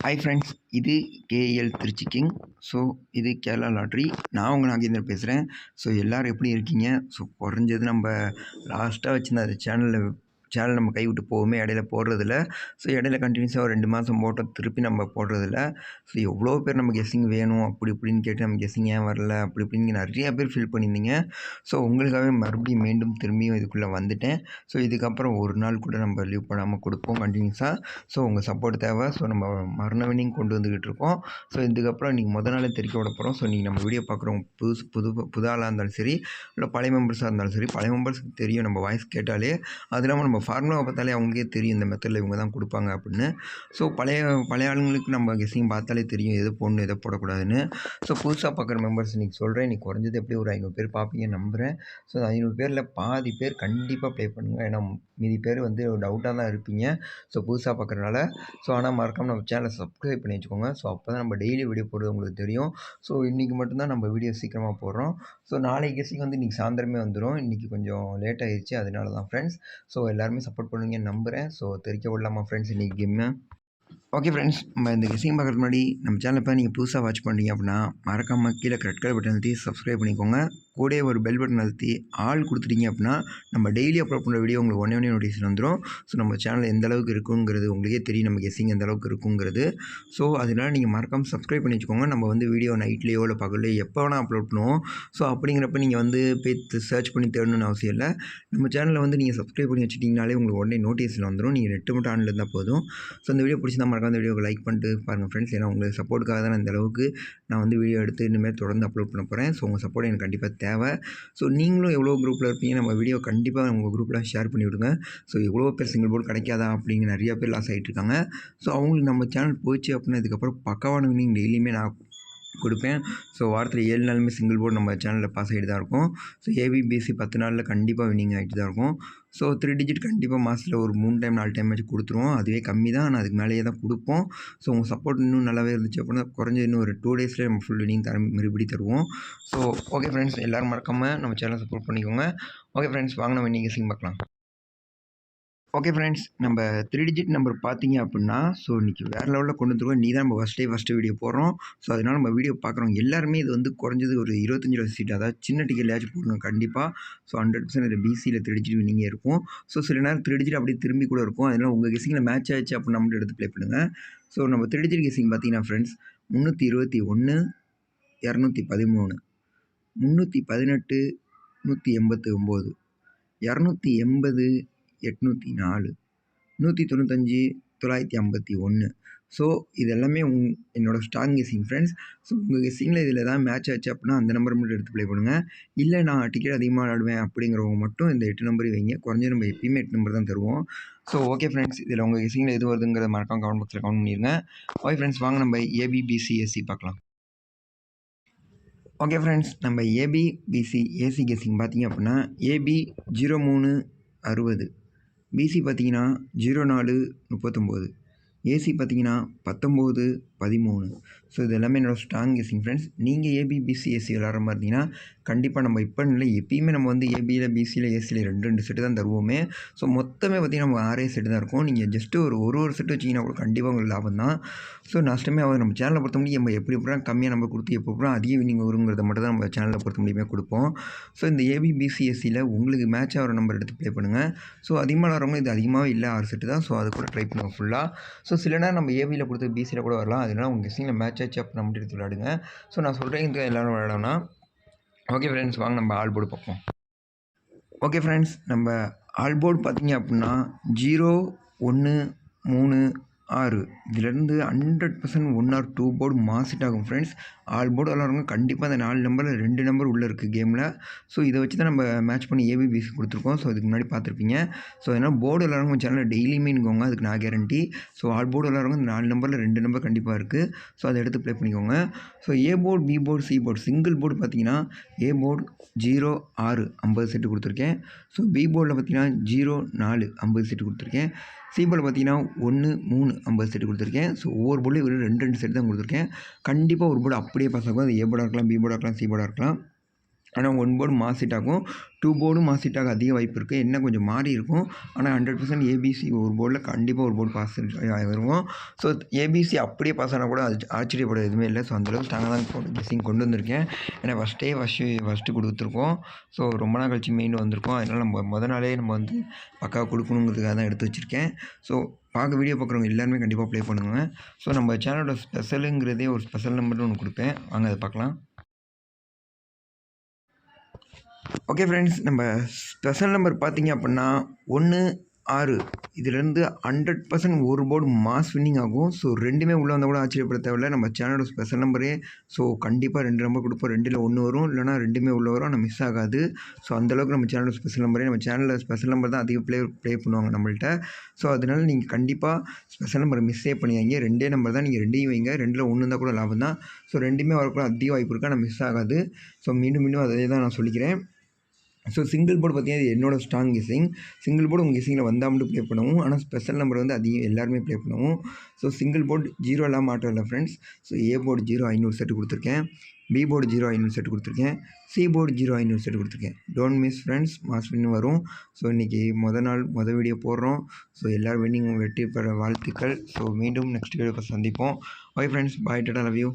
Hi friends, இது KL Trichy king. So இது Kerala lottery. நான் உங்கள் நாகேந்திரன் பேசுகிறேன். ஸோ எல்லோரும் எப்படி இருக்கீங்க? ஸோ குறைஞ்சது நம்ம லாஸ்ட்டாக வச்சுருந்த அந்த சேனல் நம்ம கைவிட்டு போவோமே, இடையில போடுறதில்ல. ஸோ இடையில கண்டினியூஸாக ஒரு 2 மாதம் போட்டோம், திருப்பி நம்ம போடுறதில்ல. ஸோ எவ்வளோ பேர் நம்ம கெஸ்ஸிங் வேணும் அப்படி இப்படின்னு கேட்டு நம்ம கெஸ்ஸிங் ஏன் வரல அப்படி இப்படின்னு நிறையா பேர் ஃபீல் பண்ணியிருந்தீங்க. ஸோ உங்களுக்காகவே மறுபடியும் மீண்டும் திரும்பியும் இதுக்குள்ளே வந்துட்டேன். ஸோ இதுக்கப்புறம் ஒரு நாள் கூட நம்ம லீவ் பண்ணாமல் கொடுப்போம் கண்டினியூஸாக. ஸோ உங்கள் சப்போர்ட் தேவை. ஸோ நம்ம மரண வினிங் கொண்டு வந்துக்கிட்டு இருக்கோம். ஸோ இதுக்கப்புறம் இன்றைக்கி நாளே தெரிவிக்க விட போகிறோம். ஸோ நீங்கள் நம்ம வீடியோ பார்க்குறவங்க புது ஆளாக இருந்தாலும் சரி, இல்லை பழைய மெம்பர்ஸாக இருந்தாலும் சரி, பழைய மெம்பர்ஸுக்கு தெரியும் நம்ம வாய்ஸ் கேட்டாலே. அது இல்லாமல் நம்ம ஃபார்முலாவை பார்த்தாலே அவங்களுக்கே தெரியும் இந்த மெத்தடில் இவங்க தான் கொடுப்பாங்க அப்படின்னு. ஸோ பழைய ஆளுங்களுக்கு நம்ம கெஸ்ஸிங் பார்த்தாலே தெரியும் எது போடணும் எதை போடக்கூடாதுன்னு. ஸோ புதுசாக பார்க்குற மெம்பர்ஸ் இன்றைக்கி சொல்கிறேன். இன்றைக்கி குறைஞ்சது எப்படி ஒரு 500 பேர் பார்ப்பீங்கன்னு நம்புகிறேன். ஸோ 500 பேரில் பாதி பேர் கண்டிப்பாக ப்ளே பண்ணுங்கள். ஏன்னா மீதி பேர் வந்து டவுட்டாக தான் இருப்பீங்க. ஸோ புதுசாக பார்க்குறனால. ஸோ ஆனால் மறக்காமல் நம்ம சேனலை சப்ஸ்கிரைப் பண்ணி வச்சுக்கோங்க. ஸோ அப்போ தான் நம்ம டெய்லி வீடியோ போடுறது உங்களுக்கு தெரியும். ஸோ இன்றைக்கி மட்டும்தான் நம்ம வீடியோ சீக்கிரமாக போடுறோம். ஸோ நாளைக்கு கெஸ்ஸிங் வந்து இன்றைக்கி சாயந்தரமே வந்துடும். இன்றைக்கி கொஞ்சம் லேட் ஆகிடுச்சு, அதனால தான் ஃப்ரெண்ட்ஸ். ஸோ எல்லாருமே சப்போர்ட் பண்ணுவீங்கன்னு நம்புகிறேன். ஸோ தெரிவிக்க விடலாமா ஃப்ரெண்ட்ஸ் இன்றைக்கி கேம்மு? ஓகே ஃப்ரெண்ட்ஸ், நம்ம இந்த கெஸ்ஸிங் பார்க்குறதுக்கு முன்னாடி நம்ம சேனலை இப்போ நீங்கள் புதுசாக வாட்ச் பண்ணுறீங்க அப்படின்னா மறக்காமல் கீழே ரெட் கலர் பட்டன் அழுத்தி சப்ஸ்கிரைப் பண்ணிக்கோங்க. கூட ஒரு பெல் பட்டன் அழுத்தி ஆள் கொடுத்துட்டீங்க அப்படின்னா நம்ம டெய்லி அப்லோட் பண்ணுற வீடியோ உங்களுக்கு ஒன்றே நோட்டிஃபிகேஷன் வந்துடும். ஸோ நம்ம சேனல் எந்த அளவுக்கு இருக்குங்கிறது உங்களுக்கே தெரியும், நம்ம கெஸ்ஸிங் எந்த அளவுக்கு இருக்குங்கிறது. ஸோ அதனால் நீங்கள் மறக்காமல் சப்ஸ்கிரைப் பண்ணி வச்சுக்கோங்க. நம்ம வந்து வீடியோ நைட்லேயோ இல்லை பகல்லையோ எப்போ வேணால் அப்லோட் பண்ணுவோம். ஸோ அப்படிங்கிறப்ப நீங்கள் வந்து போய் சர்ச் பண்ணி தேடணும்னு அவசியம் இல்லை. நம்ம சேனலில் வந்து நீங்கள் சப்ஸ்கிரைப் பண்ணி வச்சுட்டிங்கனாலே உங்களுக்கு உடனே நோட்டிஃபிகேஷன் வந்துடும். நீங்கள் நெட்டு மட்டும் ஆனில் இருந்தால் போதும். ஸோ இந்த வீடியோ பிடிச்சிருந்தா மறக்காம இந்த வீடியோக்கு லைக் பண்ணிட்டு பாருங்கள் ஃப்ரெண்ட்ஸ். ஏன்னா உங்களுக்கு சப்போர்ட்டுக்காக தான் இந்த அளவுக்கு நான் வந்து வீடியோ எடுத்து இனிமேல் தொடர்ந்து அப்லோட் பண்ண போகிறேன். ஸோ உங்கள் சப்போர்ட் எனக்கு கண்டிப்பாக தேவை. ஸோ நீங்களும் எவ்வளோ குரூப்பில் இருப்பீங்க, நம்ம வீடியோ கண்டிப்பாக உங்கள் குரூப்பில் ஷேர் பண்ணி விடுங்க. ஸோ எவ்வளோ பேர் சிங்கிள் போர்டு கிடைக்காதா அப்படிங்கிற நிறையா பேர் லாஸ் ஆகிட்டு இருக்காங்க. ஸோ அவங்களுக்கு நம்ம சேனல் போச்சு அப்படின்னா இதுக்கப்புறம் பக்காவான வினிங் டெய்லியுமே நான் கொடுப்பேன். ஸோ வாரத்தில் 7 நாளுமே சிங்கிள் போர்டு நம்ம சேனலில் பாஸ் ஆகிட்டு தான் இருக்கும். ஸோ ஏபிபிசி 10 நாளில் கண்டிப்பாக வினிங் ஆகிட்டு தான் இருக்கும். ஸோ 3 டிஜிட் கண்டிப்பாக மாதத்தில் ஒரு 3 டைம் 4 டைம் வச்சு கொடுத்துருவோம். அதுவே கம்மி தான், ஆனால் அதுக்கு மேலேயே தான் கொடுப்போம். ஸோ உங்கள் சப்போர்ட் இன்னும் நல்லாவே இருந்துச்சு அப்படின்னா குறைஞ்ச இன்னும் ஒரு 2 டேஸ்லேயே நம்ம ஃபுல் வினிங் மறுபடி தருவோம். ஸோ ஓகே ஃப்ரெண்ட்ஸ், எல்லோரும் மறக்காமல் நம்ம சேனலை சப்போர்ட் பண்ணிக்கோங்க. ஓகே ஃப்ரெண்ட்ஸ், வாங்க நம்ம இன்றைக்கி கெஸ்ஸிங் பார்க்கலாம். ஓகே ஃப்ரெண்ட்ஸ், நம்ம 3 டிஜிட் நம்பர் பார்த்தீங்க அப்படின்னா, ஸோ இன்றைக்கி வேறு லெவலில் கொண்டு வந்துருவோம். நீ தான் நம்ம ஃபஸ்ட்டு வீடியோ போடுறோம். ஸோ அதனால் நம்ம வீடியோ பார்க்குறோம் எல்லாருமே இது வந்து குறைஞ்சது ஒரு 25 சீட், அதாவது சின்ன டிக்கெட்லையாச்சும் போடுங்க கண்டிப்பாக. ஸோ 100% இது பிசியில் 3 டிஜிட் வினிங்கே இருக்கும். ஸோ சில நேரம் 3 டிஜிட் அப்படியே திரும்பி கூட இருக்கும். அதனால் உங்கள் கெஸ்ஸிங்கில் மேட்ச் ஆச்சு அப்படின்னு மட்டும் எடுத்து ப்ளே பண்ணுங்கள். ஸோ நம்ம 3 டிஜிட் கெஸ்ஸிங் பார்த்தீங்கன்னா ஃப்ரெண்ட்ஸ் 321, 213, 318, 189, 280, 804, 195, 951. ஸோ இது எல்லாமே என்னோடய ஸ்ட்ராங் கெஸ்ஸிங் ஃப்ரெண்ட்ஸ். ஸோ உங்கள் கெஸ்ஸிங்கில் இதில் ஏதாவது மேட்ச் ஆச்சு அப்படின்னா அந்த நம்பர் மட்டும் எடுத்து ப்ளே பண்ணுங்கள். இல்லை நான் டிக்கெட் அதிகமாக விளாடுவேன் அப்படிங்கிறவங்க மட்டும் இந்த 8 நம்பரையும் வைங்க. குறைஞ்ச நம்ம எப்பயுமே 8 நம்பர் தான் தருவோம். ஸோ ஓகே ஃப்ரெண்ட்ஸ், இதில் உங்கள் கெஸ்ஸிங்கில் எது வருதுங்கிறத மறக்காம கமெண்ட் பாக்ஸில் கமெண்ட் பண்ணிடுங்க. ஓகே ஃப்ரெண்ட்ஸ், வாங்க நம்ம ஏபிபிசிஎஸ்சி பார்க்கலாம். ஓகே ஃப்ரெண்ட்ஸ், நம்ம ஏபிபிசி ஏசி கெஸ்ஸிங் பார்த்தீங்க அப்படின்னா ஏபி 0360, பிசி பார்த்தீங்கன்னா 0439, ஏசி பார்த்தீங்கன்னா 1913. ஸோ இது எல்லாமே என்னோடய ஸ்ட்ராங் கெஸ்ஸிங் ஃப்ரெண்ட்ஸ். நீங்கள் ஏபிபிசி ஏசி விளாட்ற மாதிரி இருந்தீங்கன்னா கண்டிப்பாக நம்ம இப்போ இல்லை எப்பயுமே நம்ம வந்து ஏபியில் பிசியில் ஏசியில் 2 செட்டு தான் தருவோமே. ஸோ மொத்தமே பார்த்திங்கன்னா நம்ம 6 செட்டு தான் இருக்கும். நீங்கள் ஜஸ்ட்டு ஒரு செட்டு வச்சிங்கன்னா கூட கண்டிப்பாக உங்களுக்கு லாபம் தான். ஸோ நஷ்டமே ஆகுது. நம்ம சேனலை பொறுத்த முடியும் நம்ம எப்படி கம்மியாக நம்பர் கொடுத்து எப்போ அதிக வினிங் வருங்கிறத மட்டும் தான் நம்ம சேனலை பொறுத்த முடியுமே கொடுப்போம். ஸோ இந்த ஏபிபிசி ஏசியில் உங்களுக்கு மேட்ச் ஆகிற நம்பர் எடுத்து ப்ளே பண்ணுங்கள். ஸோ அதிகமாக வரவங்க இது அதிகமாகவே இல்லை 6 செட்டு தான். ஸோ அது கூட ட்ரை பண்ணுவோம் ஃபுல்லாக. ஸோ சில நேரம் நம்ம ஏபியில் கொடுத்து பிசியில் கூட வரலாம். அதனால உங்கள் கெஸ்ஸிங்கில் மேட்ச் ஆச்சு அப்போ நம்ம எடுத்து விளையாடுங்க. ஸோ நான் சொல்கிறேன் எல்லோரும் விளையாடணும்னா. ஓகே ஃப்ரெண்ட்ஸ், வாங்க நம்ம ஆல் போர்டு பார்ப்போம். ஓகே ஃப்ரெண்ட்ஸ், நம்ம ஆல் போர்டு பார்த்தீங்க அப்படின்னா 0, 1, 3, 6 இதிலேருந்து 100% 1 or 2 போர்டு மாசிட் ஆகும் ஃப்ரெண்ட்ஸ். ஆல் போர்டு விளாட்றவங்க கண்டிப்பாக அந்த 4 நம்பரில் 2 நம்பர் உள்ளே இருக்குது கேமில். ஸோ இதை வச்சு தான் நம்ம மேட்ச் பண்ணி ஏபிபிசி கொடுத்துருக்கோம். ஸோ இதுக்கு முன்னாடி பார்த்துருப்பீங்க. ஸோ அதனால் போர்டு விளாட்றவங்க சேனலில் டெய்லியுமே இருக்கவங்க, அதுக்கு நான் கேரண்டி. ஸோ ஆல் போர்டு விளாட்றவங்க இந்த 4 நம்பரில் 2 நம்பர் கண்டிப்பாக இருக்குது. ஸோ அதை எடுத்து ப்ளே பண்ணிக்கோங்க. So A board, B board, C board single board பார்த்தீங்கன்னா ஏ போர்டு 06 50 செட்டு கொடுத்துருக்கேன். ஸோ பி போர்டில் பார்த்தீங்கன்னா 04 50 செட்டு கொடுத்துருக்கேன். சி போர்டில் பார்த்தீங்கன்னா 13 50 செட்டு கொடுத்துருக்கேன். ஸோ ஒவ்வொரு போர்ட்லையும் ஒரு 2 செட்டு தான் கொடுத்துருக்கேன். கண்டிப்பாக ஒரு போர்டு அப்படியே பாஸ் ஆகும். அது ஏ போர்டாக இருக்கலாம், பி போர்டாக இருக்கலாம், சி போர்டாக இருக்கலாம். ஆனால் 1 போர்டு மாஸ் ஹிட் ஆகும், 2 போர்டும் மாஸ் ஹிட் ஆக அதிக வாய்ப்பு இருக்குது. என்ன கொஞ்சம் மாறி இருக்கும். ஆனால் 100% ஏபிசி ஒரு போர்டில் கண்டிப்பாக ஒரு போர்டு பாஸ் வருவோம். ஸோ ஏபிசி அப்படியே பாஸ் ஆனால் கூட அது ஆச்சரியப்பட எதுவுமே இல்லை. ஸோ அந்தளவுக்கு ஸ்ட்ராங்காக தான் போட்டு கெஸ்ஸிங் கொண்டு வந்திருக்கேன். ஏன்னா ஃபஸ்ட்டு கொடுத்துருக்கோம். ஸோ ரொம்ப நாள் கழிச்சு மெயின் வந்திருக்கோம். அதனால் நம்ம நாளே நம்ம வந்து பக்காவாக கொடுக்கணுங்கிறதுக்காக தான் எடுத்து வச்சுருக்கேன். ஸோ வீடியோ பார்க்குறவங்க எல்லாருமே கண்டிப்பாக ப்ளே பண்ணுங்க. ஸோ நம்ம சேனலோட ஸ்பெஷலுங்கிறதே ஒரு ஸ்பெஷல் நம்பர்னு ஒன்று கொடுப்பேன். வாங்க அதை பார்க்கலாம். ஓகே ஃப்ரெண்ட்ஸ், நம்ம ஸ்பெஷல் நம்பர் பார்த்தீங்க அப்படின்னா 1, 6 இதுலேருந்து 100% ஒரு போர்டு மாஸ் வின்னிங் ஆகும். ஸோ ரெண்டுமே உள்ளே வந்தால் கூட ஆச்சரியப்பட தேவையில்லை. நம்ம சேனலோட ஸ்பெஷல் நம்பரே. ஸோ கண்டிப்பாக 2 நம்பர் கொடுப்போம். 2ல் 1 வரும், இல்லைனா ரெண்டுமே உள்ளே வரும். ஆனால் மிஸ் ஆகாது. ஸோ அந்தளவுக்கு நம்ம சேனலோட ஸ்பெஷல் நம்பரே. நம்ம சேனலில் ஸ்பெஷல் நம்பர் தான் அதிக ப்ளே பண்ணுவாங்க நம்மள்ட்ட. ஸோ அதனால் நீங்கள் கண்டிப்பாக ஸ்பெஷல் நம்பரை மிஸ்ஸே பண்ணியாங்க. 2 நம்பர் தான், நீங்கள் 2ஐயும் வைங்க. 2ல் 1 இருந்தால் கூட லாபம் தான். ஸோ ரெண்டுமே வரக்கூட அதிக வாய்ப்பு இருக்குது, ஆனால் மிஸ் ஆகாது. ஸோ மீண்டும் அதே தான் நான் சொல்லிக்கிறேன். ஸோ சிங்கிள் போர்டு பார்த்தீங்கன்னா இது என்னோட ஸ்ட்ராங் கெஸ்ஸிங். சிங்கிள் போர்டு உங்கள் கெஸ்ஸிங்கில் வந்தால் மட்டும் ப்ளே பண்ணுவோம். ஆனால் ஸ்பெஷல் நம்பர் வந்து அதிகம் எல்லாருமே ப்ளே பண்ணுவோம். ஸோ சிங்கிள் போர்டு 0 எல்லாம் மாற்றம் இல்லை friends. So A board 0 500 set கொடுத்துருக்கேன். பி போர்டு 0 500 செட்டு கொடுத்துருக்கேன். சி போர்டு 0 500 செட்டு கொடுத்துருக்கேன். Don't miss friends, mass win வரும். ஸோ இன்றைக்கி மொதல் வீடியோ போடுறோம். ஸோ எல்லோரும் வெற்றி பெற வாழ்த்துக்கள். ஸோ மீண்டும் நெக்ஸ்ட் வீடியோ சந்திப்போம். Bye friends, bye, Tata, love you.